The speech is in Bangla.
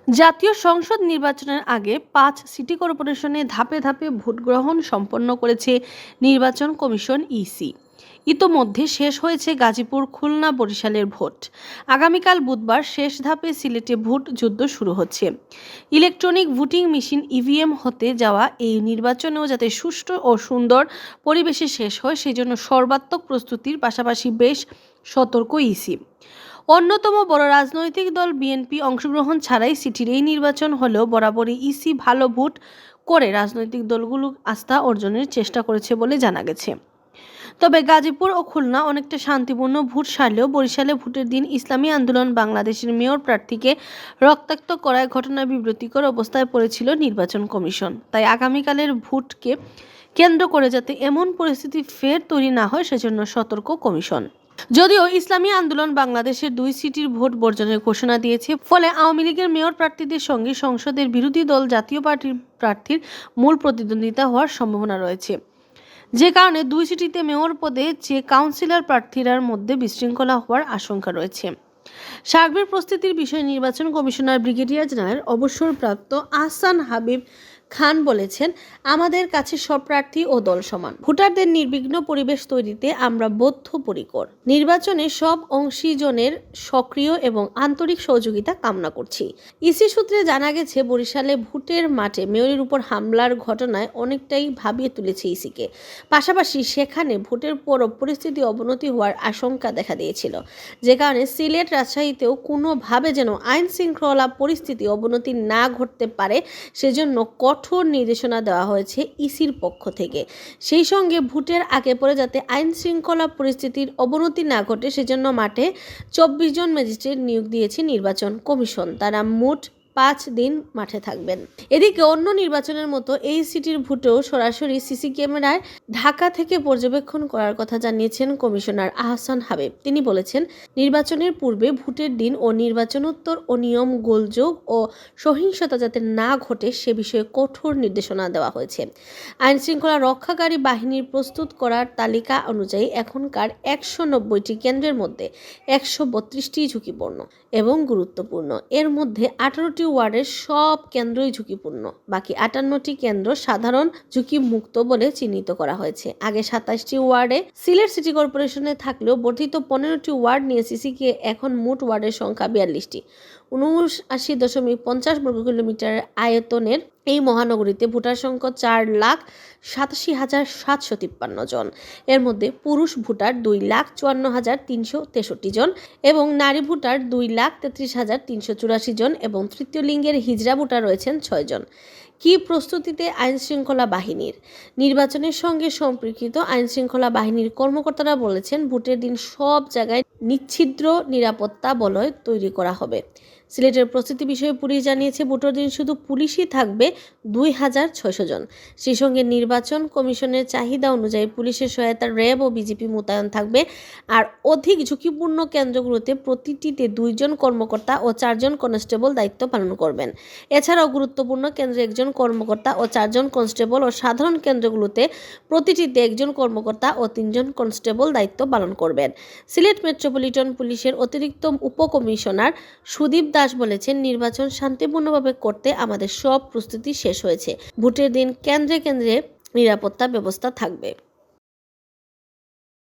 জাতীয় সংসদ নির্বাচনের আগে ৫ সিটি কর্পোরেশনে ধাপে ধাপে ভোট গ্রহণ সম্পন্ন করেছে নির্বাচন কমিশন ইসি। ইতোমধ্যে শেষ হয়েছে গাজীপুর, খুলনা, বরিশালের ভোট। আগামীকাল বুধবার শেষ ধাপে সিলেটে ভোট যুদ্ধ শুরু হচ্ছে। ইলেকট্রনিক ভোটিং মেশিন ইভিএম হতে যাওয়া এই নির্বাচনেও যাতে সুষ্ঠু ও সুন্দর পরিবেশে শেষ হয় সেজন্য সর্বাত্মক প্রস্তুতির পাশাপাশি বেশ সতর্ক ইসি। অন্যতম বড় রাজনৈতিক দল বিএনপি অংশগ্রহণ ছাড়াই সিটির এই নির্বাচন হলেও বরাবরই ইসি ভালো ভোট করে রাজনৈতিক দলগুলো আস্থা অর্জনের চেষ্টা করেছে বলে জানা গেছে। তবে গাজীপুর ও খুলনা অনেকটা শান্তিপূর্ণ ভোট সারলেও বরিশালে ভোটের দিন ইসলামী আন্দোলন বাংলাদেশের মেয়র প্রার্থীকে রক্তাক্ত করায় ঘটনা বিব্রতিকর অবস্থায় পড়েছিল নির্বাচন কমিশন। তাই আগামীকালের ভোটকে কেন্দ্র করে যাতে এমন পরিস্থিতি ফের তৈরি না হয় সেজন্য সতর্ক কমিশন। যদিও ইসলামী আন্দোলন বাংলাদেশের 2 সিটির ভোট বর্জনের ঘোষণা দিয়েছে, ফলে আওয়ামী লীগের মেয়র প্রার্থীদের সঙ্গে সংসদের বিরোধী দল জাতীয় পার্টির প্রার্থীর মূল প্রতিদ্বন্দ্বিতা হওয়ার সম্ভাবনা রয়েছে, যে কারণে 2 সিটিতে মেয়র পদে যে কাউন্সিলর প্রার্থীরার মধ্যে বিশৃঙ্খলা হওয়ার আশঙ্কা রয়েছে। সার্বিক প্রস্তুতির বিষয়ে নির্বাচন কমিশনার ব্রিগেডিয়ার জেনারেল অবসরপ্রাপ্ত আহসান হাবিব খান বলেছেন, আমাদের কাছে সব প্রার্থী ও দল সমান। ভোটারদের নির্বিঘ্ন পরিবেশ তৈরিতে আমরা বদ্ধপরিকর। নির্বাচনে সব অংশীজনের সক্রিয় এবং আন্তরিক সহযোগিতা কামনা করছি। ইসি সূত্রে জানা গেছে, বরিশালে ভোটের মাঠে মেয়রের উপর হামলার ঘটনায় অনেকটাই ভাবিয়ে তুলেছে ইসিকে। পাশাপাশি সেখানে ভোটের পরও পরিস্থিতি অবনতি হওয়ার আশঙ্কা দেখা দিয়েছিল, যে কারণে সিলেট, রাজশাহীতেও কোনোভাবে যেন আইন শৃঙ্খলা পরিস্থিতি অবনতি না ঘটতে পারে সেজন্য কঠোর নির্দেশনা দেওয়া হয়েছে ইসির পক্ষ থেকে। সেই সঙ্গে ভোটের আগে পরে যাতে আইন শৃঙ্খলা পরিস্থিতির অবনতি না ঘটে সেজন্য মাঠে 24 জন ম্যাজিস্ট্রেট নিয়োগ দিয়েছে নির্বাচন কমিশন। তারা মোট 5 দিন মাঠে থাকবেন। এদিকে অন্য নির্বাচনের মতো এই সিটির ভোটেও সরাসরি সিসি ক্যামেরায় ঢাকা থেকে পর্যবেক্ষণ করার কথা জানিয়েছেন কমিশনার আহসান হাবিব। তিনি বলেছেন, নির্বাচনের পূর্বে, ভোটের দিন ও নির্বাচনোত্তর অনিয়ম, গোলযোগ ও সহিংসতা যাতে না ঘটে সে বিষয়ে কঠোর নির্দেশনা দেওয়া হয়েছে। আইন শৃঙ্খলা রক্ষাকারী বাহিনীর প্রস্তুত করার তালিকা অনুযায়ী এখনকার 190টি কেন্দ্রের মধ্যে 132টি ঝুঁকিপূর্ণ এবং গুরুত্বপূর্ণ। এর মধ্যে 18টি ওয়ার্ডের সব কেন্দ্রই ঝুঁকিপূর্ণ, বাকি 58টি কেন্দ্র সাধারণ ঝুঁকি মুক্ত বলে চিহ্নিত করা হয়েছে। আগে 27টি ওয়ার্ডে সিলেট সিটি কর্পোরেশনে থাকলেও বর্ধিত 15টি ওয়ার্ড নিয়ে সিসিকে এখন মোট ওয়ার্ডের সংখ্যা 42টি। 79.50 বর্গ কিলোমিটার আয়তনের এই মহানগরীতে ভোটার সংখ্যা 4,87,753 জন। এর মধ্যে পুরুষ ভোটার 2,54,363 জন এবং নারী ভোটার 2,33,384 জন এবং তৃতীয় লিঙ্গের হিজড়া ভোটার রয়েছেন 6 জন। কি প্রস্তুতিতে আইন শৃঙ্খলা বাহিনীর? নির্বাচনের সঙ্গে সম্পর্কিত আইন শৃঙ্খলা বাহিনীর কর্মকর্তারা বলেছেন, ভোটের দিন সব জায়গায় নিচ্ছিদ্র নিরাপত্তা বলয় তৈরি করা হবে। সিলেটের প্রস্তুতি বিষয়ে পুলিশ জানিয়েছে, ভোটের দিন শুধু পুলিশই থাকবে 2,600 জন। সেই সঙ্গে নির্বাচন কমিশনের চাহিদা অনুযায়ী পুলিশের সহায়তায় র্যাব ও বিজেপি মোতায়েন থাকবে। আর অধিক ঝুঁকিপূর্ণ কেন্দ্রগুলোতে প্রতিটিতে 2 জন কর্মকর্তা ও 4 জন কনস্টেবল দায়িত্ব পালন করবেন। এছাড়াও গুরুত্বপূর্ণ কেন্দ্রে 1 জন কর্মকর্তা ও 4 জন কনস্টেবল ও সাধারণ কেন্দ্রগুলোতে প্রতিটিতে 1 জন কর্মকর্তা ও 3 জন কনস্টেবল দায়িত্ব পালন করবেন। সিলেট মেট্রোপলিটন পুলিশের অতিরিক্ত উপকমিশনার সুদীপ দাস বলেছেন, নির্বাচন শান্তিপূর্ণভাবে করতে আমাদের সব প্রস্তুতি শেষ হয়েছে। ভোটের দিন কেন্দ্রে কেন্দ্রে নিরাপত্তা ব্যবস্থা থাকবে।